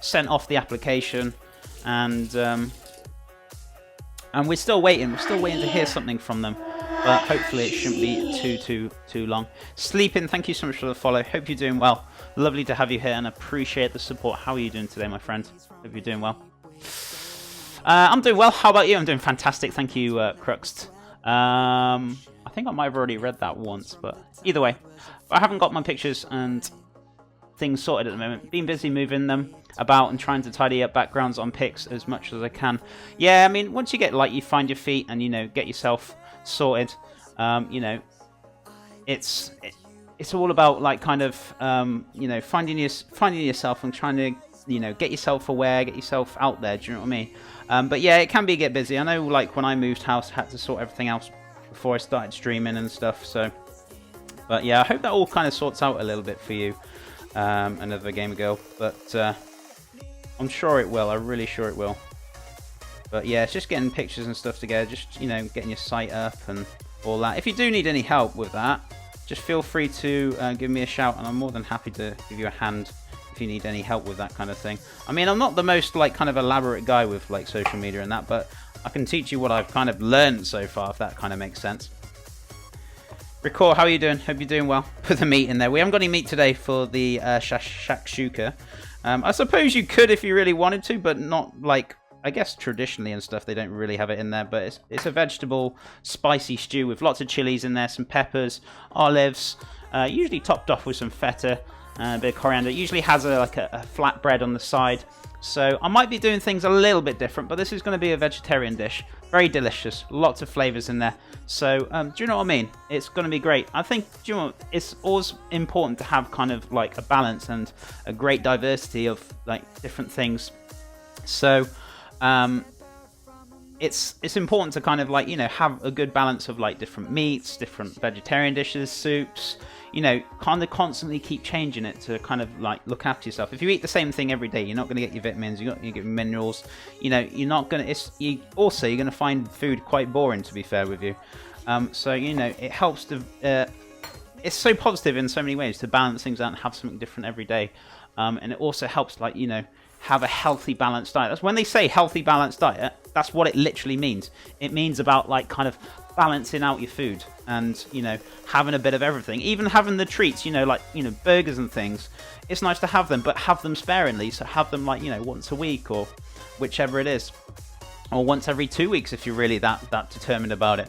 sent off the application, and we're still waiting. We're still waiting to hear something from them, but hopefully it shouldn't be too long. Sleeping, thank you so much for the follow. Hope you're doing well. Lovely to have you here, and appreciate the support. How are you doing today, my friend? Hope you're doing well. I'm doing well. How about you? I'm doing fantastic. Thank you, Cruxed. I think I might have already read that once, but either way, I haven't got my pictures and things sorted at the moment. Been busy moving them about and trying to tidy up backgrounds on pics as much as I can. Yeah, I mean, once you get, like, you find your feet and, you know, get yourself sorted, you know, it's all about, like, kind of, you know, finding yourself and trying to, you know, get yourself aware, get yourself out there. Do you know what I mean? But yeah, it can get busy. I know, like, when I moved house, I had to sort everything else before I started streaming and stuff. So, but yeah, I hope that all kind of sorts out a little bit for you. Another gamer girl, but I'm sure it will. I'm really sure it will. But yeah, it's just getting pictures and stuff together. Just, you know, getting your site up and all that. If you do need any help with that, just feel free to give me a shout, and I'm more than happy to give you a hand if you need any help with that kind of thing. I mean, I'm not the most, like, kind of elaborate guy with, like, social media and that, but I can teach you what I've kind of learned so far, if that kind of makes sense. Record, how are you doing? Hope you're doing well. Put the meat in there. We haven't got any meat today for the shakshuka. I suppose you could if you really wanted to, but not, like, I guess traditionally and stuff, they don't really have it in there. But it's a vegetable, spicy stew with lots of chilies in there, some peppers, olives, usually topped off with some feta, a bit of coriander. It usually has a flat bread on the side. So I might be doing things a little bit different, but this is going to be a vegetarian dish. Very delicious, lots of flavours in there. So do you know what I mean? It's going to be great. I think, do you know what? It's always important to have kind of like a balance and a great diversity of, like, different things. So it's important to kind of, like, you know, have a good balance of, like, different meats, different vegetarian dishes, soups. You know, kind of constantly keep changing it to kind of, like, look after yourself. If you eat the same thing every day, you're not going to get your vitamins, you're not going to get your minerals. You know, you're not going to. You're going to find food quite boring, to be fair with you. So, you know, it helps to. It's so positive in so many ways to balance things out and have something different every day. And it also helps, like, you know, have a healthy, balanced diet. That's when they say healthy, balanced diet. That's what it literally means. It means about, like, kind of balancing out your food and, you know, having a bit of everything. Even having the treats, you know, like, you know, burgers and things. It's nice to have them, but have them sparingly. So have them, like, you know, once a week or whichever it is, or once every 2 weeks if you're really that determined about it.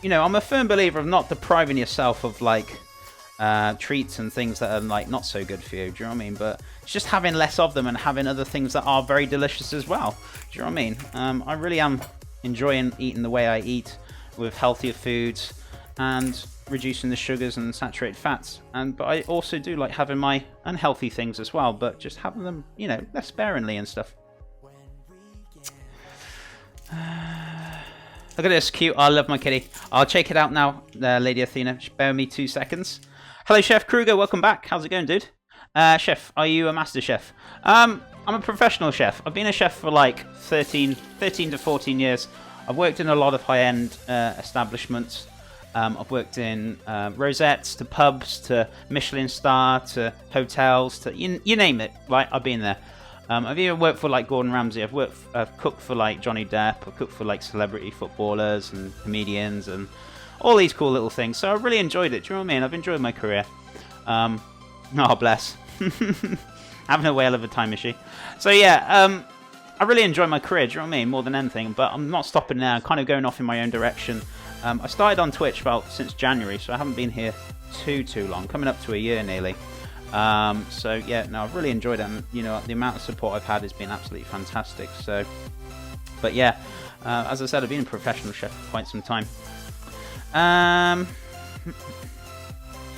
You know, I'm a firm believer of not depriving yourself of, like, treats and things that are, like, not so good for you. Do you know what I mean? But it's just having less of them and having other things that are very delicious as well. Do you know what I mean? I really am enjoying eating the way I eat, with healthier foods and reducing the sugars and saturated fats. But I also do like having my unhealthy things as well, but just having them, you know, less sparingly and stuff. Look at this, cute. I love my kitty. I'll check it out now, Lady Athena. Just bear with me 2 seconds. Hello, Chef Kruger. Welcome back. How's it going, dude? Chef, are you a master chef? I'm a professional chef. I've been a chef for like 13 to 14 years. I've worked in a lot of high-end establishments. I've worked in rosettes, to pubs, to Michelin star, to hotels, to you name it. Right, I've been there. I've even worked for, like, Gordon Ramsay. I've cooked for, like, Johnny Depp. I've cooked for, like, celebrity footballers and comedians and all these cool little things. So I really enjoyed it. Do you know what I mean? I've enjoyed my career. Oh, bless. Having a whale of a time, is she? So yeah, I really enjoy my career, do you know what I mean? More than anything, but I'm not stopping now. I'm kind of going off in my own direction. I started on Twitch since January, so I haven't been here too long, coming up to a year nearly. So yeah, no, I've really enjoyed it, and, you know, the amount of support I've had has been absolutely fantastic. So, but yeah, as I said, I've been a professional chef for quite some time. Can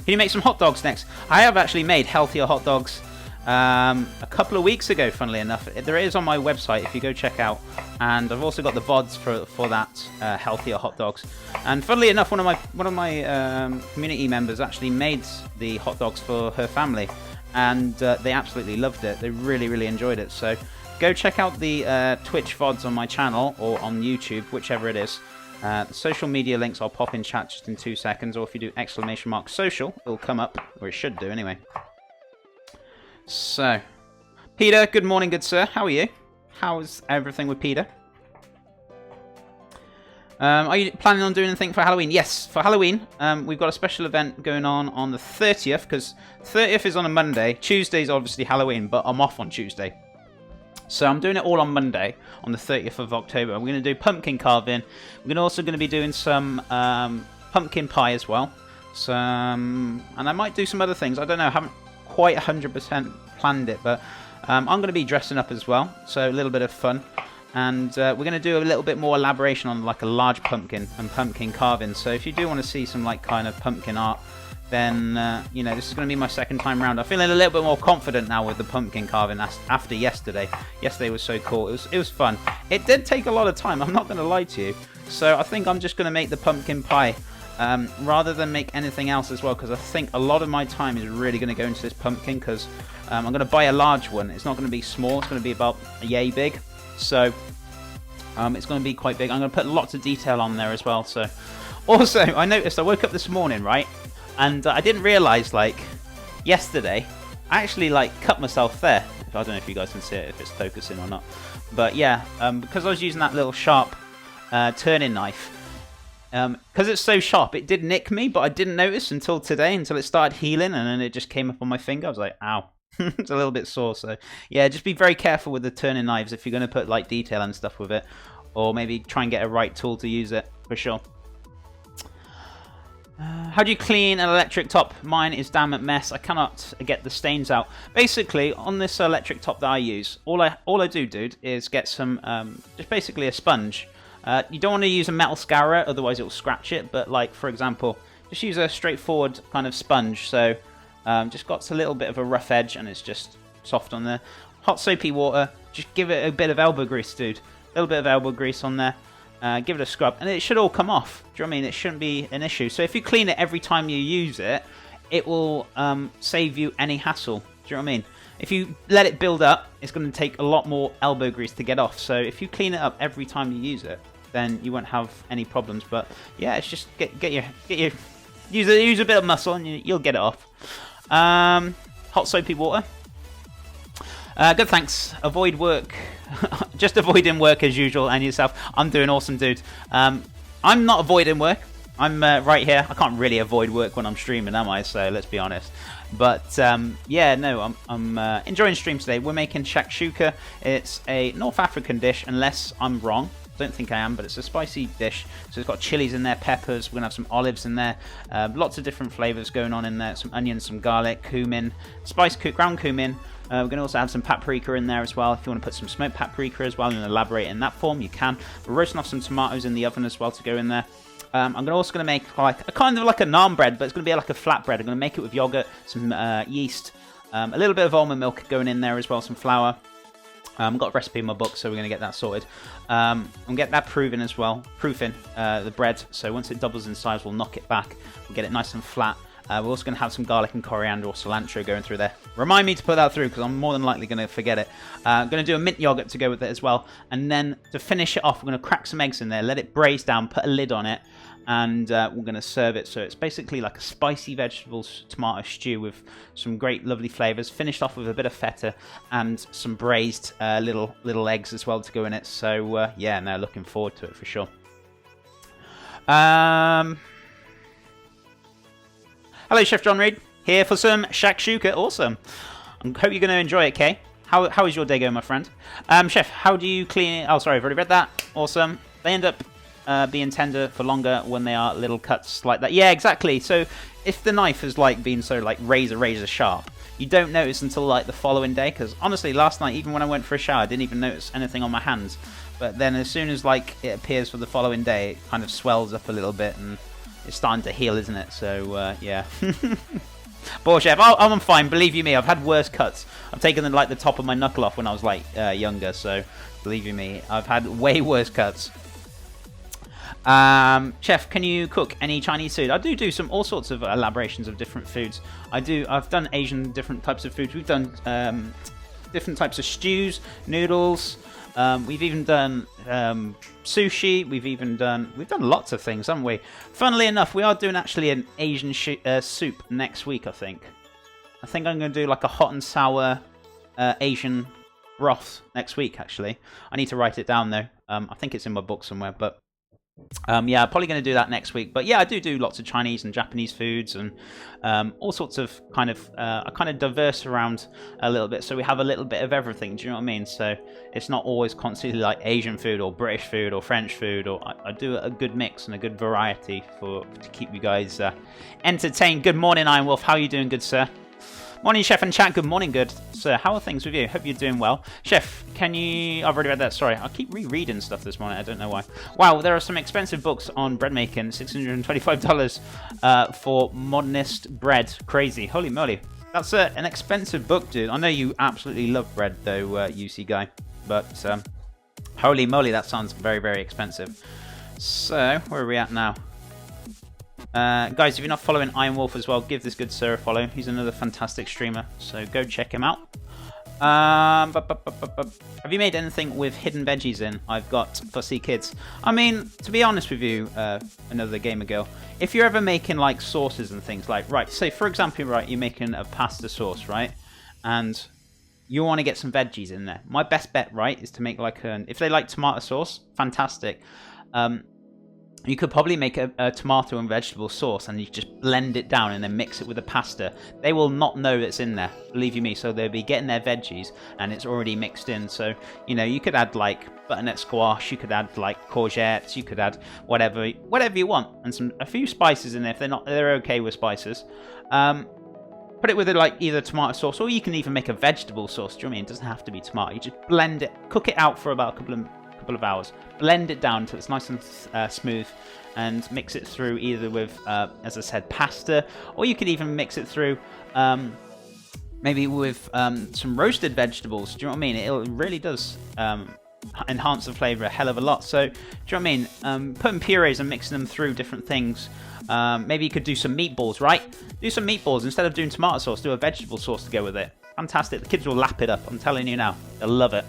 you make some hot dogs next? I have actually made healthier hot dogs a couple of weeks ago, funnily enough. There is on my website if you go check out, and I've also got the VODs for that healthier hot dogs. And funnily enough, one of my community members actually made the hot dogs for her family, and they absolutely loved it. They really enjoyed it. So go check out the Twitch VODs on my channel or on YouTube, whichever it is. The social media links I'll pop in chat just in 2 seconds, or if you do !social, it'll come up, or it should do anyway. So, Peter, good morning, good sir. How are you? How's everything with Peter? Are you planning on doing anything for Halloween? Yes, for Halloween, we've got a special event going on the 30th, because 30th is on a Monday. Tuesday's obviously Halloween, but I'm off on Tuesday. So I'm doing it all on Monday, on the 30th of October. We're going to do pumpkin carving. We're also going to be doing some pumpkin pie as well. And I might do some other things. I don't know, I haven't quite 100% planned it, but I'm going to be dressing up as well. So a little bit of fun. And we're going to do a little bit more elaboration on like a large pumpkin and pumpkin carving. So if you do want to see some like kind of pumpkin art, then you know, this is going to be my second time round. I'm feeling a little bit more confident now with the pumpkin carving after yesterday. Yesterday was so cool. It was fun. It did take a lot of time, I'm not going to lie to you. So I think I'm just going to make the pumpkin pie rather than make anything else as well, because I think a lot of my time is really going to go into this pumpkin, because I'm going to buy a large one. It's not going to be small. It's going to be about yay big. So it's going to be quite big. I'm going to put lots of detail on there as well. So also, I noticed I woke up this morning, right, and I didn't realise, like, yesterday I actually like cut myself there. I don't know if you guys can see it, if it's focusing or not, but yeah, because I was using that little sharp turning knife, because it's so sharp, it did nick me, but I didn't notice until today, until it started healing, and then it just came up on my finger. I was like, ow. It's a little bit sore. So yeah, just be very careful with the turning knives if you're going to put like detail and stuff with it, or maybe try and get a right tool to use it for sure. How do you clean an electric top? Mine is damn a mess. I cannot get the stains out. Basically, on this electric top that I use, all I do, dude, is get some just basically a sponge. You don't want to use a metal scourer, otherwise it will scratch it. But like, for example, just use a straightforward kind of sponge. So just got a little bit of a rough edge, and it's just soft on there. Hot soapy water, just give it a bit of elbow grease, dude. A little bit of elbow grease on there. Give it a scrub, and it should all come off. Do you know what I mean? It shouldn't be an issue. So if you clean it every time you use it, it will save you any hassle. Do you know what I mean? If you let it build up, it's going to take a lot more elbow grease to get off. So if you clean it up every time you use it, then you won't have any problems. But yeah, it's just use a bit of muscle, and you'll get it off. Hot soapy water. Good, thanks. Avoid work. Just avoiding work as usual, and yourself. I'm doing awesome, dude. I'm not avoiding work. I'm right here. I can't really avoid work when I'm streaming, am I? So let's be honest. But yeah, no, I'm enjoying stream today. We're making shakshuka. It's a North African dish, unless I'm wrong. Don't think I am, but it's a spicy dish. So it's got chilies in there, peppers. We're going to have some olives in there. Lots of different flavours going on in there. Some onions, some garlic, cumin, ground cumin. We're going to also have some paprika in there as well. If you want to put some smoked paprika as well and elaborate in that form, you can. We're roasting off some tomatoes in the oven as well to go in there. I'm also going to make like a kind of like a naan bread, but it's going to be like a flat bread. I'm going to make it with yogurt, some yeast, a little bit of almond milk going in there as well, some flour. I've got a recipe in my book, so we're going to get that sorted. And get that proofing as well, the bread. So once it doubles in size, we'll knock it back. We'll get it nice and flat. We're also going to have some garlic and coriander or cilantro going through there. Remind me to put that through, because I'm more than likely going to forget it. I'm going to do a mint yogurt to go with it as well. And then to finish it off, we're going to crack some eggs in there, let it braise down, put a lid on it, and we're going to serve it. So it's basically like a spicy vegetables tomato stew with some great lovely flavours, finished off with a bit of feta and some braised little eggs as well to go in it. So yeah, no, looking forward to it for sure. Hello, Chef John Reed, here for some shakshuka. Awesome. I hope you're going to enjoy it, Kay. How is your day going, my friend? Chef, how do you clean it? Oh, sorry, I've already read that. Awesome. They end up being tender for longer when they are little cuts like that. Yeah, exactly. So if the knife has like been so like razor sharp, you don't notice until like the following day. Because honestly, last night, even when I went for a shower, I didn't even notice anything on my hands. But then as soon as like it appears for the following day, it kind of swells up a little bit and it's starting to heal, isn't it? So yeah. Poor Chef. I'm fine. Believe you me, I've had worse cuts. I've taken like the top of my knuckle off when I was like younger. So believe you me, I've had way worse cuts. Chef, can you cook any Chinese food? I do some all sorts of elaborations of different foods. I've done Asian different types of foods. We've done different types of stews, noodles. We've even done sushi. We've done lots of things, haven't we? Funnily enough, we are doing actually an Asian soup next week. I think I'm going to do like a hot and sour Asian broth next week, actually. I need to write it down, though. I think it's in my book somewhere, but yeah, I'm probably going to do that next week. But yeah, I do lots of Chinese and Japanese foods and all sorts of I kind of diverse around a little bit, so we have a little bit of everything. Do you know what I mean? So it's not always constantly like Asian food or British food or French food, or I do a good mix and a good variety to keep you guys entertained. Good morning, Iron Wolf. How are you doing, good sir? Morning, Chef and chat. Good morning, good sir. How are things with you? Hope you're doing well. Chef, can you... I've already read that. Sorry, I keep rereading stuff this morning. I don't know why. Wow, there are some expensive books on bread making. $625 for modernist bread. Crazy. Holy moly. That's an expensive book, dude. I know you absolutely love bread, though, UC guy. But holy moly, that sounds very, very expensive. So, where are we at now? Guys, if you're not following Iron Wolf as well, give this good sir a follow. He's another fantastic streamer, so go check him out. Have you made anything with hidden veggies in? I've got fussy kids. I mean, to be honest with you, another gamer girl, if you're ever making like sauces and things like, right, say for example, right, you're making a pasta sauce, right, and you want to get some veggies in there. My best bet, right, is to make like if they like tomato sauce, fantastic. You could probably make a tomato and vegetable sauce, and you just blend it down and then mix it with the pasta. They will not know it's in there, believe you me. So they'll be getting their veggies, and it's already mixed in. So, you know, you could add like butternut squash, you could add like courgettes, you could add whatever you want, and a few spices in there if they're okay with spices. Put it with like either tomato sauce, or you can even make a vegetable sauce. Do you know what I mean? It doesn't have to be tomato. You just blend it, cook it out for about a couple of hours, blend it down until it's nice and smooth, and mix it through either with, as I said, pasta, or you could even mix it through maybe with some roasted vegetables. Do you know what I mean? It really does enhance the flavour a hell of a lot. So, do you know what I mean? Putting purees and mixing them through different things. Maybe you could do some meatballs, right? Do some meatballs. Instead of doing tomato sauce, do a vegetable sauce to go with it. Fantastic. The kids will lap it up. I'm telling you now. They'll love it.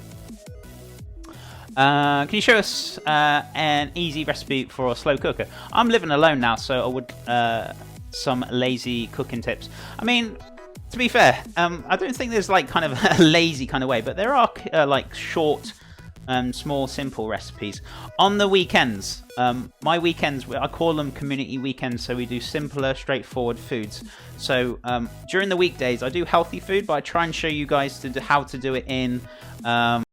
Can you show us an easy recipe for a slow cooker? I'm living alone now, so I would some lazy cooking tips. I mean, to be fair, I don't think there's like kind of a lazy kind of way, but there are like short, small, simple recipes. On the weekends, my weekends, I call them community weekends, so we do simpler, straightforward foods. So during the weekdays, I do healthy food, but I try and show you guys how to do it in